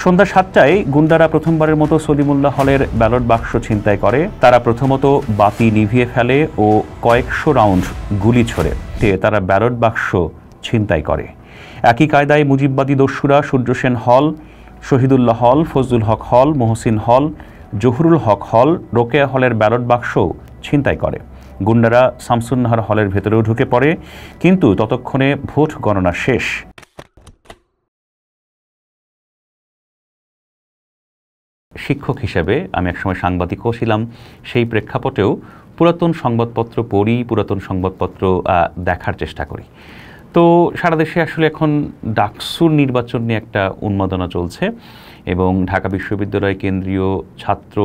সন্ধ্যা 7টায় গুন্ডারা প্রথমবারের মতো সলিমুল্লাহ হলের ব্যালট বাক্স ছিনতাই করে। তারা প্রথমত বাতি নিভিয়ে ফেলে ও কয়েকশো রাউন্ড গুলি ছোড়ে তারা ব্যালট বাক্স ছিনতাই করে। একই কায়দায় মুজিববাদী দস্যুরা সূর্য সেন হল, শহীদুল্লাহ হল, ফজলুল হক হল, মহসিন হল, জহুরুল হক হল, রোকেয়া হলের ব্যালট বাক্স ছিনতাই করে। গুন্ডারা শামসুন্নাহার হলের ভেতরেও ঢুকে পড়ে, কিন্তু ততক্ষণে ভোট গণনা শেষ। শিক্ষক হিসেবে আমি একসময় সাংবাদিকও ছিলাম। সেই প্রেক্ষাপটেও পুরাতন সংবাদপত্র পড়ি, পুরাতন সংবাদপত্র দেখার চেষ্টা করি। তো সারা দেশে আসলে এখন ডাকসুর নির্বাচন নিয়ে একটা উন্মাদনা চলছে এবং ঢাকা বিশ্ববিদ্যালয় কেন্দ্রীয় ছাত্র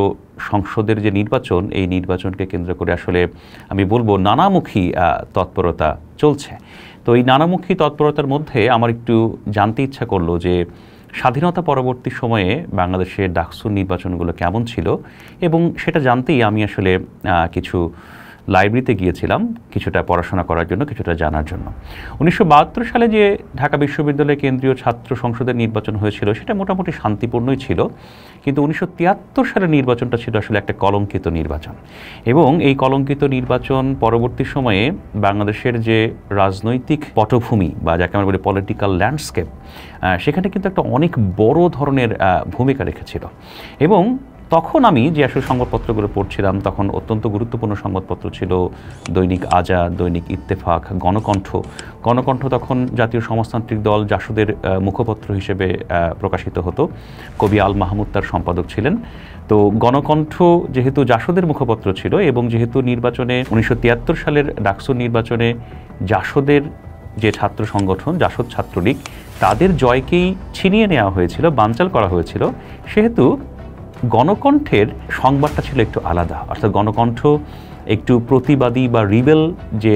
সংসদের যে নির্বাচন, এই নির্বাচনকে কেন্দ্র করে আসলে আমি বলবো নানামুখী তৎপরতা চলছে। তো এই নানামুখী তৎপরতার মধ্যে আমার একটু জানতে ইচ্ছা করলো যে স্বাধীনতা পরবর্তী সময়ে বাংলাদেশের ডাকসুর নির্বাচনগুলো কেমন ছিল, এবং সেটা জানতেই আমি আসলে কিছু লাইব্রেরিতে গিয়েছিলাম কিছুটা পড়াশোনা করার জন্য, কিছুটা জানার জন্য। 1972 সালে যে ঢাকা বিশ্ববিদ্যালয় কেন্দ্রীয় ছাত্র সংসদের নির্বাচন হয়েছিল সেটা মোটামুটি শান্তিপূর্ণই ছিল, কিন্তু 1973 সালের নির্বাচনটা ছিল আসলে একটা কলঙ্কিত নির্বাচন। এবং এই কলঙ্কিত নির্বাচন পরবর্তী সময়ে বাংলাদেশের যে রাজনৈতিক পটভূমি বা যাকে আমরা বলি পলিটিক্যাল ল্যান্ডস্কেপ, সেখানে কিন্তু একটা অনেক বড় ধরনের ভূমিকা রেখেছিল। এবং তখন আমি যে আসলে সংবাদপত্রগুলো পড়ছিলাম তখন অত্যন্ত গুরুত্বপূর্ণ সংবাদপত্র ছিল দৈনিক আজাদ, দৈনিক ইত্তেফাক, গণকণ্ঠ। গণকণ্ঠ তখন জাতীয় সমাজতান্ত্রিক দল জাসদের মুখপত্র হিসেবে প্রকাশিত হতো। কবি আল মাহমুদ তার সম্পাদক ছিলেন। তো গণকণ্ঠ যেহেতু জাসদের মুখপত্র ছিল এবং যেহেতু নির্বাচনে 1973 সালের ডাকসুর নির্বাচনে জাসদের যে ছাত্র সংগঠন জাসদ ছাত্রলীগ তাদের জয়কেই ছিনিয়ে নেওয়া হয়েছিল, বানচাল করা হয়েছিল, সেহেতু গণকণ্ঠের সংবাদটা ছিল একটু আলাদা। অর্থাৎ গণকণ্ঠ একটু প্রতিবাদী বা রিবেল যে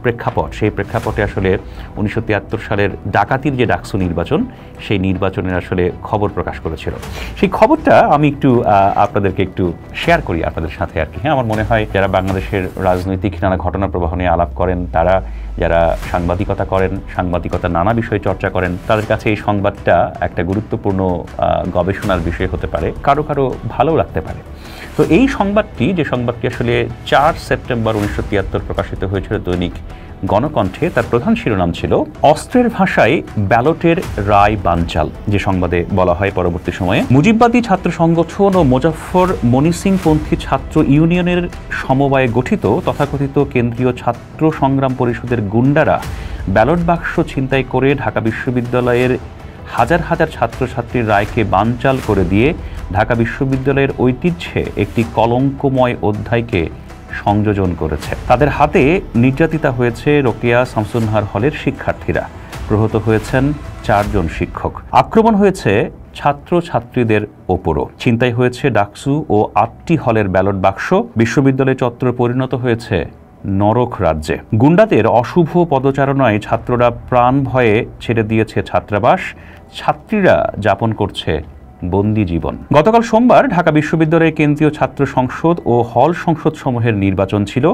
প্রেক্ষাপট, সেই প্রেক্ষাপটে আসলে 1973 সালের ডাকাতির যে ডাকসু নির্বাচন, সেই নির্বাচনের আসলে খবর প্রকাশ করেছিল। সেই খবরটা আমি একটু আপনাদেরকে একটু শেয়ার করি আপনাদের সাথে আর কি। হ্যাঁ, আমার মনে হয় যারা বাংলাদেশের রাজনৈতিক নানা ঘটনা প্রবাহ নিয়ে আলাপ করেন, তারা যারা সাংবাদিকতা করেন, সাংবাদিকতার নানা বিষয়ে চর্চা করেন, তাদের কাছে এই সংবাদটা একটা গুরুত্বপূর্ণ গবেষণার বিষয় হতে পারে, কারো কারো ভালো লাগতে পারে। তো এই সংবাদটি, যে সংবাদটি আসলে 4 সেপ্টেম্বর 1973 প্রকাশিত হয়েছিল দৈনিক গণকণ্ঠে, তার প্রধান শিরোনাম ছিল অস্ত্রের ভাষায় ব্যালটের রায় বানচাল। যে সংবাদে বলা হয় পরবর্তী সময়ে মুজিববাদী ছাত্র সংগঠন ও মুজাফফর মনিসিংপন্থী ছাত্র ইউনিয়নের সমবায়ে গঠিত তথাকথিত কেন্দ্রীয় ছাত্র সংগ্রাম পরিষদের গুন্ডারা ব্যালট বাক্স ছিনতাই করে ঢাকা বিশ্ববিদ্যালয়ের হাজার হাজার ছাত্রছাত্রীর রায়কে বানচাল করে দিয়ে ঢাকা বিশ্ববিদ্যালয়ের ঐতিহ্যে একটি কলঙ্কময় অধ্যায়কে সংযোজন করেছে। তাদের হাতে নির্যাতিতা হয়েছে রোকেয়া শামসুন্নাহার হলের শিক্ষার্থীরা, প্রহত হয়েছেন 4 জন শিক্ষক, আক্রমণ হয়েছে ছাত্রছাত্রীদের ওপরও, ছিনতাই হয়েছে ডাকসু ও 8টি হলের ব্যালট বাক্স। বিশ্ববিদ্যালয় চত্বর পরিণত হয়েছে নরক রাজ্যে। গুন্ডাদের অশুভ পদচারণায় ছাত্ররা প্রাণ ভয়ে ছেড়ে দিয়েছে ছাত্রাবাস, ছাত্রীরা যাপন করছে বন্দি জীবন। গতকাল সোমবার ঢাকা বিশ্ববিদ্যালয়ের কেন্দ্রীয় ছাত্র সংসদ ও হল সংসদ সমূহের নির্বাচন ছিল।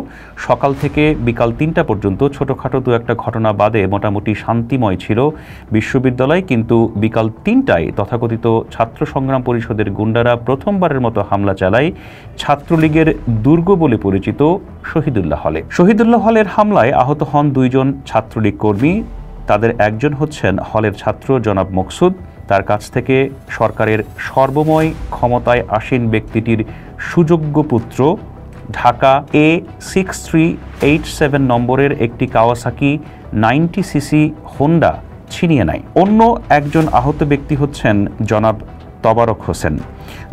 সকাল থেকে বিকাল 3টা পর্যন্ত ছোটখাটো দু একটা ঘটনা বাদে মোটামুটি শান্তিময় ছিল বিশ্ববিদ্যালয়, কিন্তু বিকাল 3টায় তথাকথিত ছাত্র সংগ্রাম পরিষদের গুন্ডারা প্রথমবারের মতো হামলা চালায় ছাত্রলীগের দুর্গ বলে পরিচিত শহীদুল্লাহ হলে। শহীদুল্লাহ হলের হামলায় আহত হন 2 জন ছাত্রলীগ কর্মী। তাদের একজন হচ্ছেন হলের ছাত্র জনাব মকসুদ। তার কাছ থেকে সরকারের সর্বময় ক্ষমতায় আসীন ব্যক্তিটির সুযোগ্য পুত্র ঢাকা A6387 নম্বরের একটি কাওয়াসাকি 90cc হোন্ডা ছিনিয়ে নেয়। অন্য একজন আহত ব্যক্তি হচ্ছেন জনাব তবারক হোসেন।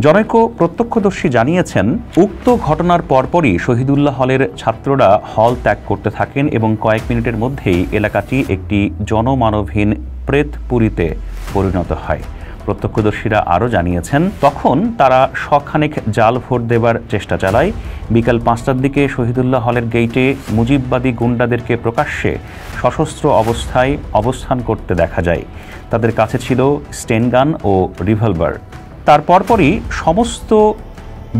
জনৈক প্রত্যক্ষদর্শী জানিয়েছেন, উক্ত ঘটনার পরপরই শহীদুল্লাহ হলের ছাত্ররা হল ত্যাগ করতে থাকেন এবং কয়েক মিনিটের মধ্যেই এলাকাটি একটি জনমানবহীন প্রেতপুরীতে পরিণত হয়। প্রত্যক্ষদর্শীরা আরও জানিয়েছেন, তখন তারা শখানেক জাল ভোট দেবার চেষ্টা চালায়। বিকাল 5টার দিকে শহীদুল্লাহ হলের গেইটে মুজিববাদী গুন্ডাদেরকে প্রকাশ্যে সশস্ত্র অবস্থায় অবস্থান করতে দেখা যায়। তাদের কাছে ছিল স্টেনগান ও রিভলভার। তার পরপরই সমস্ত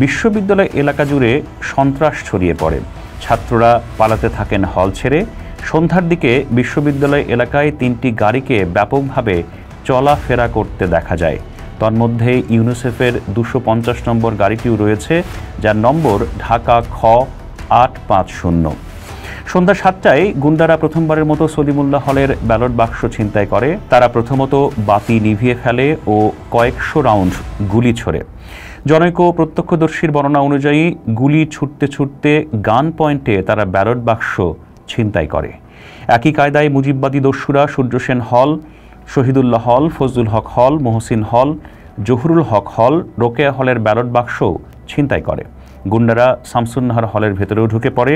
বিশ্ববিদ্যালয় এলাকা জুড়ে সন্ত্রাস ছড়িয়ে পড়ে। ছাত্ররা পালাতে থাকেন হল ছেড়ে। সন্ধ্যার দিকে বিশ্ববিদ্যালয় এলাকায় 3টি গাড়িকে ব্যাপকভাবে চলাফেরা করতে দেখা যায়। তন্মধ্যে ইউনিসেফের 250 নম্বর গাড়িটিও রয়েছে, যার নম্বর ঢাকা খ 850। সন্ধ্যা 7টায় গুন্ডারা প্রথমবারের মতো সলিমুল্লাহ হলের ব্যালট বাক্স ছিনতাই করে। তারা প্রথমত বাতি নিভিয়ে ফেলে ও কয়েকশো রাউন্ড গুলি ছোড়ে। জনৈক প্রত্যক্ষদর্শীর বর্ণনা অনুযায়ী গুলি ছুটতে ছুটতে গান পয়েন্টে তারা ব্যালট বাক্স ছিনতাই করে। একই কায়দায় মুজিববাদী দস্যুরা সূর্য সেন হল, শহীদুল্লাহ হল, ফজলুল হক হল, মহসিন হল, জহুরুল হক হল, রোকেয়া হলের ব্যালট বাক্স ছিনতাই করে। গুন্ডারা শামসুন্নাহার হলের ভেতরেও ঢুকে পড়ে,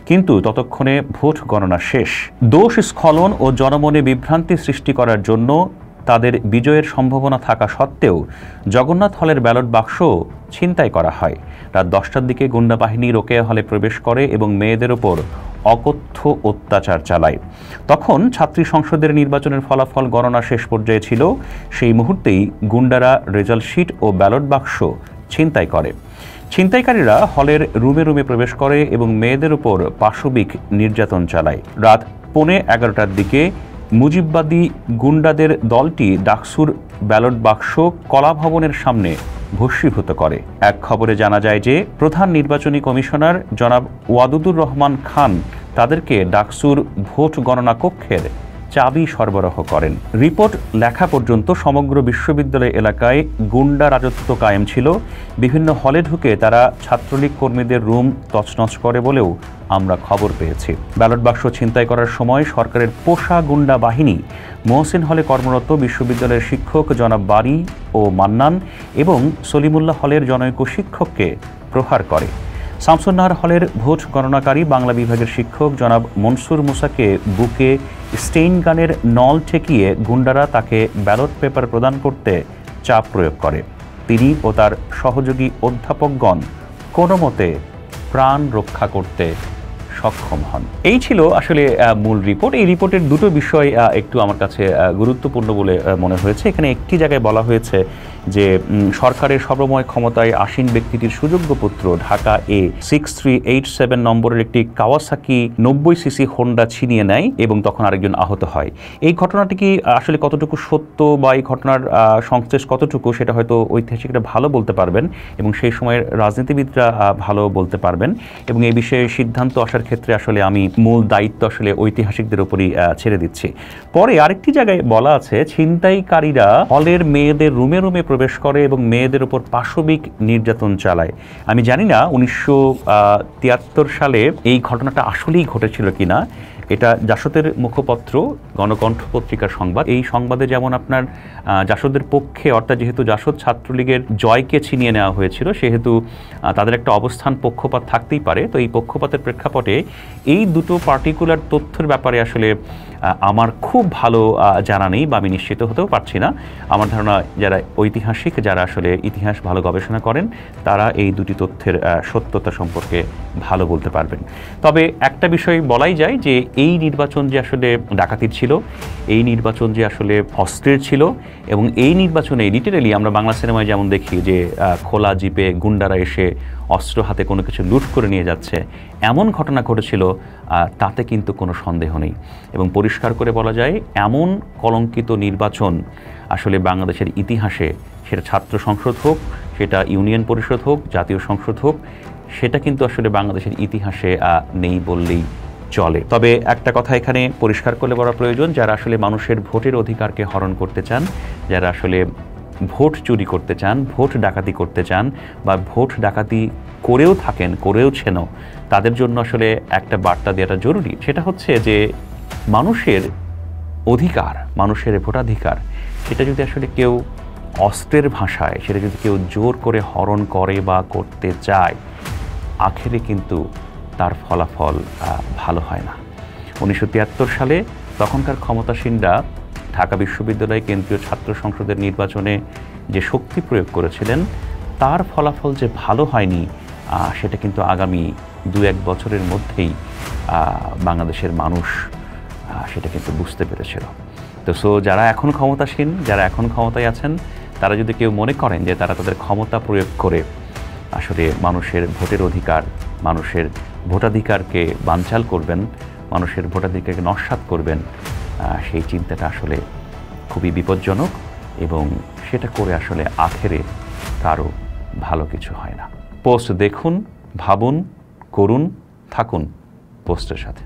কিন্তু ততক্ষণে ভোট গণনা শেষ। দোষ স্খলন ও জনমনে বিভ্রান্তি সৃষ্টি করার জন্য তাদের বিজয়ের সম্ভাবনা থাকা সত্ত্বেও জগন্নাথ হলের ব্যালট বাক্স ছিনতাই করা হয়। রাত 10টার দিকে গুন্ডা বাহিনী রোকেয়া হলে প্রবেশ করে এবং মেয়েদের ওপর অকথ্য অত্যাচার চালায়। তখন ছাত্রী সংসদের নির্বাচনের ফলাফল গণনা শেষ পর্যায়ে ছিল। সেই মুহূর্তেই গুন্ডারা রেজাল্ট শিট ও ব্যালট বাক্স ছিনতাই করে। ছিনতাইকারীরা হলের রুমে রুমে প্রবেশ করে এবং মেয়েদের উপর পাশবিক নির্যাতন চালায়। রাত 11:15টার দিকে মুজিববাদী গুন্ডাদের দলটি ডাকসুর ব্যালট বাক্স কলা ভবনের সামনে ভস্মীভূত করে। এক খবরে জানা যায় যে প্রধান নির্বাচনী কমিশনার জনাব ওয়াদুদুর রহমান খান তাদেরকে ডাকসুর ভোট গণনা কক্ষের চাবি সরবরাহ করেন। রিপোর্ট লেখা পর্যন্ত সমগ্র বিশ্ববিদ্যালয় এলাকায় গুন্ডা রাজত্ব কায়েম ছিল। বিভিন্ন হলে ঢুকে তারা ছাত্রলীগ কর্মীদের রুম তছনছ করে বলেও আমরা খবর পেয়েছি। ব্যালট বাক্স ছিনতাই করার সময় সরকারের পোষা গুন্ডা বাহিনী মহসিন হলে কর্মরত বিশ্ববিদ্যালয়ের শিক্ষক জনাব বারী ও মান্নান এবং সলিমুল্লাহ হলের জনৈক শিক্ষককে প্রহার করে। শামসুন্নাহার হলের ভোট গণনাকারী বাংলা বিভাগের শিক্ষক জনাব মনসুর মুসাকে বুকে স্টেইন গানের নল ঠেকিয়ে গুন্ডারা তাকে ব্যালট পেপার প্রদান করতে চাপ প্রয়োগ করে। তিনি ও তার সহযোগী অধ্যাপকগণ কোনো মতে প্রাণ রক্ষা করতে সক্ষম হন। এই ছিল আসলে মূল রিপোর্ট। এই রিপোর্টের দুটো বিষয় একটু আমার কাছে গুরুত্বপূর্ণ বলে মনে হয়েছে। এখানে একটি জায়গায় বলা হয়েছে যে সরকারের সর্বময় ক্ষমতায় আসীন ব্যক্তিটির সুযোগ্য পুত্র ঢাকা এ 6387 নম্বরের একটি কাওয়াসাকি 90cc হোন্ডা ছিনিয়ে নেয় এবং তখন আরেকজন আহত হয়। এই ঘটনাটি কি আসলে কতটুকু সত্য বা এই ঘটনার সংশ্লেষ কতটুকু সেটা হয়তো ঐতিহাসিকরা ভালো বলতে পারবেন এবং সেই সময়ের রাজনীতিবিদরা ভালো বলতে পারবেন, এবং এই বিষয়ে সিদ্ধান্ত আসার ক্ষেত্রে আসলে আমি মূল দায়িত্ব আসলে ঐতিহাসিকদের উপরই ছেড়ে দিচ্ছি। পরে আরেকটি জায়গায় বলা আছে ছিনতাইকারীরা হলের মেয়েদের রুমে রুমে প্রবেশ করে এবং মেয়েদের উপর পাশবিক নির্যাতন চালায়। আমি জানি না 1973 সালে এই ঘটনাটা আসলেই ঘটেছিল কিনা। এটা জাসদের মুখপত্র গণকণ্ঠ পত্রিকার সংবাদ। এই সংবাদে যেমন আপনার জাসদের পক্ষে, অর্থাৎ যেহেতু জাসদ ছাত্রলীগের জয়কে ছিনিয়ে নেওয়া হয়েছিল সেহেতু তাদের একটা অবস্থান পক্ষপাত থাকতেই পারে। তো এই পক্ষপাতের প্রেক্ষাপটে এই দুটো পার্টিকুলার তথ্যের ব্যাপারে আসলে আমার খুব ভালো জানা নেই বা আমি নিশ্চিত হতেও পারছি না। আমার ধারণা যারা ঐতিহাসিক, যারা আসলে ইতিহাস ভালো গবেষণা করেন, তারা এই দুটি তথ্যের সত্যতা সম্পর্কে ভালো বলতে পারবেন। তবে একটা বিষয় বলাই যায় যে এই নির্বাচন যে আসলে ডাকাতির ছিল, এই নির্বাচন যে আসলে অস্ত্রের ছিল, এবং এই নির্বাচনে লিটারেলি আমরা বাংলা সিনেমায় যেমন দেখি যে খোলা জিপে গুন্ডারা এসে অস্ত্র হাতে কোনো কিছু লুট করে নিয়ে যাচ্ছে, এমন ঘটনা ঘটেছিল, তাতে কিন্তু কোনো সন্দেহ নেই। এবং পরিষ্কার করে বলা যায় এমন কলঙ্কিত নির্বাচন আসলে বাংলাদেশের ইতিহাসে, সেটা ছাত্র সংসদ হোক, সেটা ইউনিয়ন পরিষদ হোক, জাতীয় সংসদ হোক, সেটা কিন্তু আসলে বাংলাদেশের ইতিহাসে নেই বললেই চলে। তবে একটা কথা এখানে পরিষ্কার করে বলা প্রয়োজন, যারা আসলে মানুষের ভোটের অধিকারকে হরণ করতে চান, যারা আসলে ভোট চুরি করতে চান, ভোট ডাকাতি করতে চান, বা ভোট ডাকাতি করেও থাকেন, করেওছেন, তাদের জন্য আসলে একটা বার্তা দেওয়াটা জরুরি। সেটা হচ্ছে যে মানুষের অধিকার, মানুষের ভোটাধিকার, সেটা যদি আসলে কেউ অস্ত্রের ভাষায়, সেটা যদি কেউ জোর করে হরণ করে বা করতে চায়, আখেরে কিন্তু তার ফলাফল ভালো হয় না। 1973 সালে তখনকার ক্ষমতাসীনরা ঢাকা বিশ্ববিদ্যালয় কেন্দ্রীয় ছাত্র সংসদের নির্বাচনে যে শক্তি প্রয়োগ করেছিলেন, তার ফলাফল যে ভালো হয়নি সেটা কিন্তু আগামী 2-1 বছরের মধ্যেই বাংলাদেশের মানুষ সেটা কিন্তু বুঝতে পেরেছিল। তো যারা এখন ক্ষমতাসীন, যারা এখন ক্ষমতায় আছেন, তারা যদি কেউ মনে করেন যে তারা তাদের ক্ষমতা প্রয়োগ করে আসলে মানুষের ভোটের অধিকার, মানুষের ভোটাধিকারকে বানচাল করবেন, মানুষের ভোটাধিকারকে নস্যাৎ করবেন, সেই চিন্তাটা আসলে খুবই বিপজ্জনক এবং সেটা করে আসলে আখেরে কারো ভালো কিছু হয় না। পোস্ট দেখুন, ভাবুন, করুন, থাকুন পোস্টের সাথে।